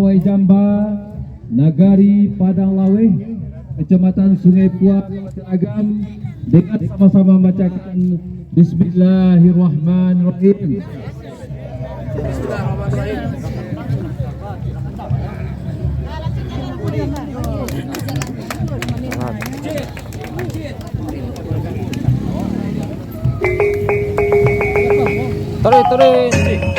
Pawai Jamba, Nagari Padang Laweh, Kecamatan Sungai Puat, Agam, dengan sama-sama membacakan Bismillahirrahmanirrahim. Tarik.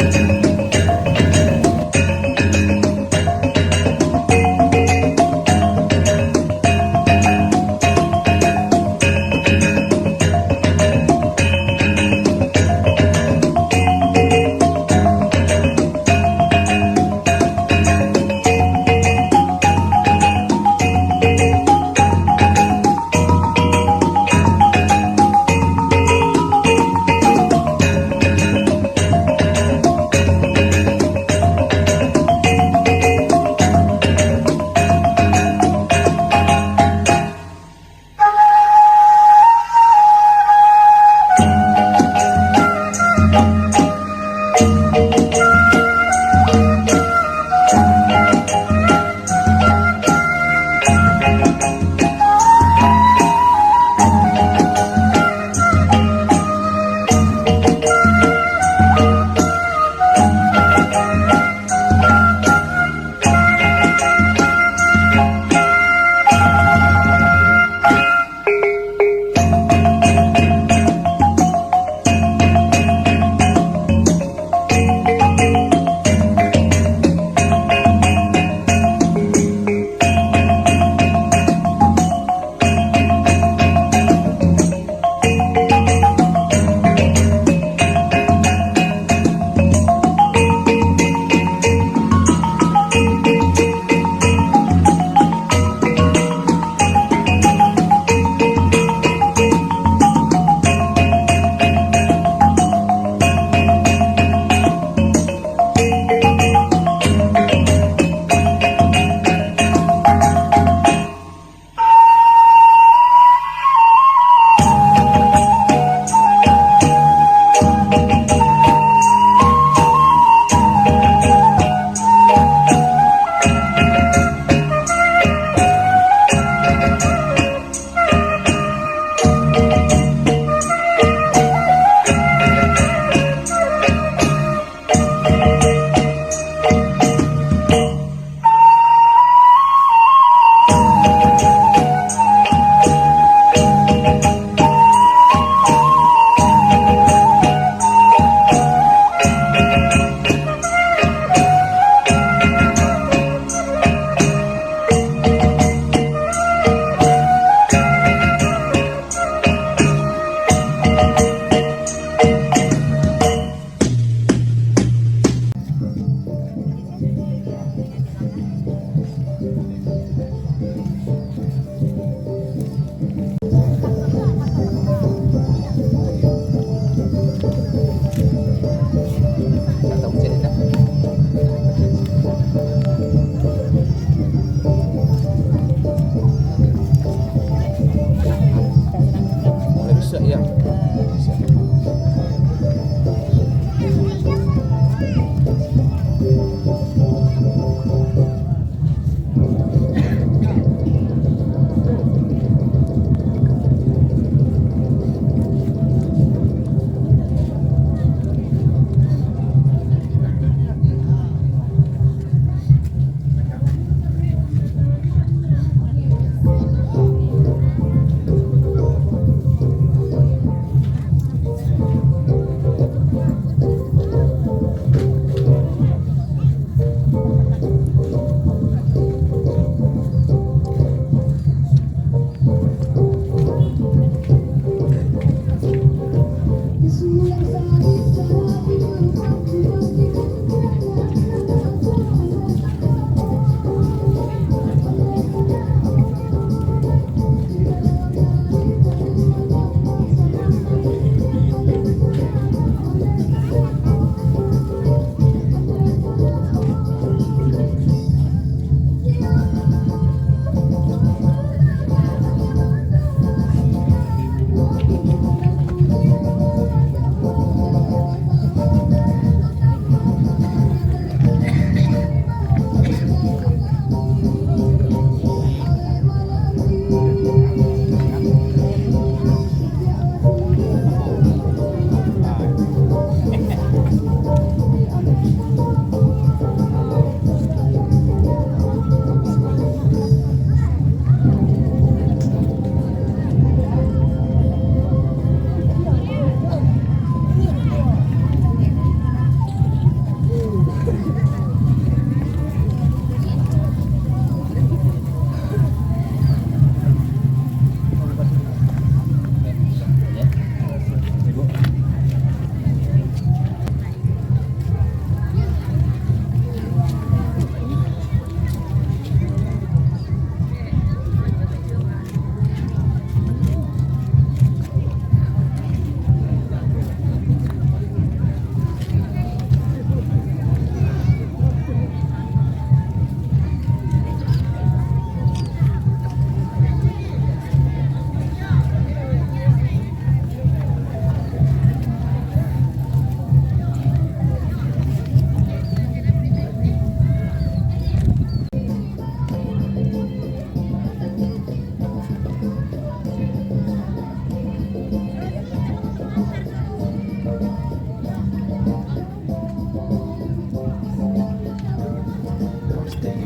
Kita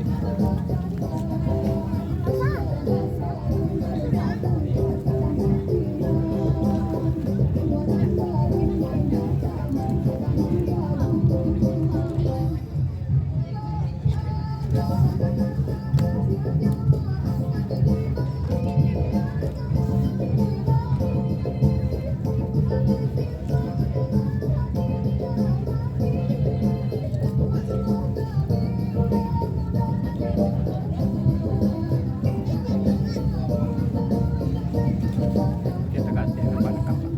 kasih kepada kakak.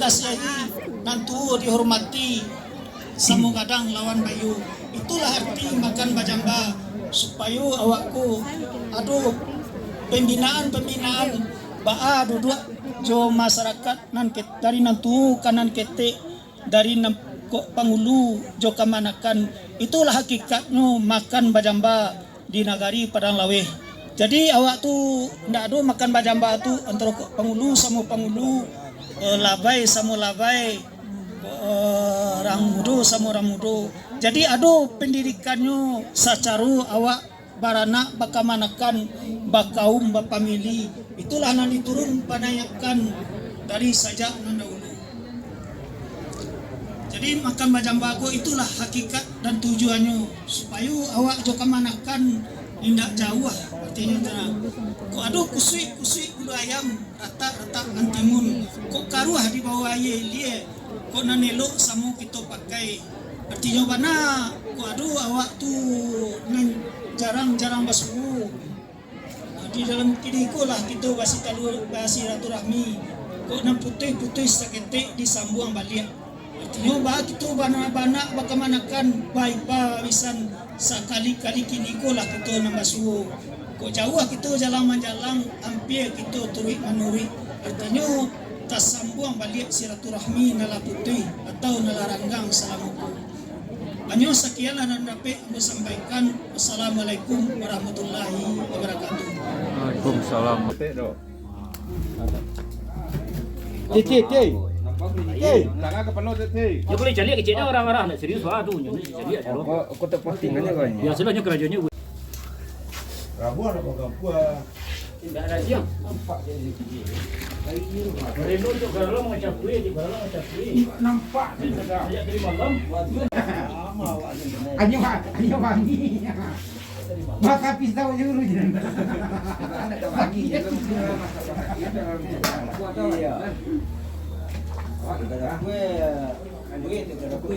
dikasihi, nantu dihormati, samu kadang lawan bayu. Itulah arti makan bajamba supaya awakku aduh pembinaan baa duduk jo masyarakat nan dari nantu kanan kete dari kok pangulu jo kamanakan. Itulah hakikatnya makan bajamba di nagari Padang Lawe. Jadi awak tu ndak ada makan bajamba tu antara pangulu sama pangulu, labai sama labai, ramudo sama ramudo. Jadi ada pendidikannya secara awak baranak bakamanakan bakaum bapamili. Itulah yang diturun panayakan dari sajak nan dahulu. Jadi makan bajamba aku itulah hakikat dan tujuannya supaya awak jo kamanakan indak jauh. Artinya tenang. Kok aduh kusui bulu ayam rata antimun. Kok karuah di bawah ye dia. Kok nanelok sama kita pakai. Artinya mana? Kok aduh awak tu jarang basuh. Di dalam kidiko lah kita basi rahmi. Kok nan putih seketik disambung balik. Artinya bah kita bana-bana bakamanakan baik wisan sekali-kali kidiko lah kita nan basuh. Kok jauh kita jalan-jalan hampir kita turut manuri. Artinya tak sambung balik silaturahmi nala putih atau nala ranggang salamuku. Hanya sekianlah dan dapat sampaikan. Assalamualaikum warahmatullahi wabarakatuh. Waalaikumsalam. Tangan ke penuh teh. Ya boleh cari kecilnya orang-orang nak serius wah tu nyonya cari ada loh. Kau tak postingannya kau ini. Ya sebabnya kerajaannya Rabu ada kau tidak ada siang. Nampak jadi kecil. Reno tu kalau macam kuih di kalau macam kuih. nampak. Sejak dari malam. Hanya wangi. Maka pisau dulu jangan. Ada wangi. Iya. Wah, kita dah kue. Kue, kita dah kue.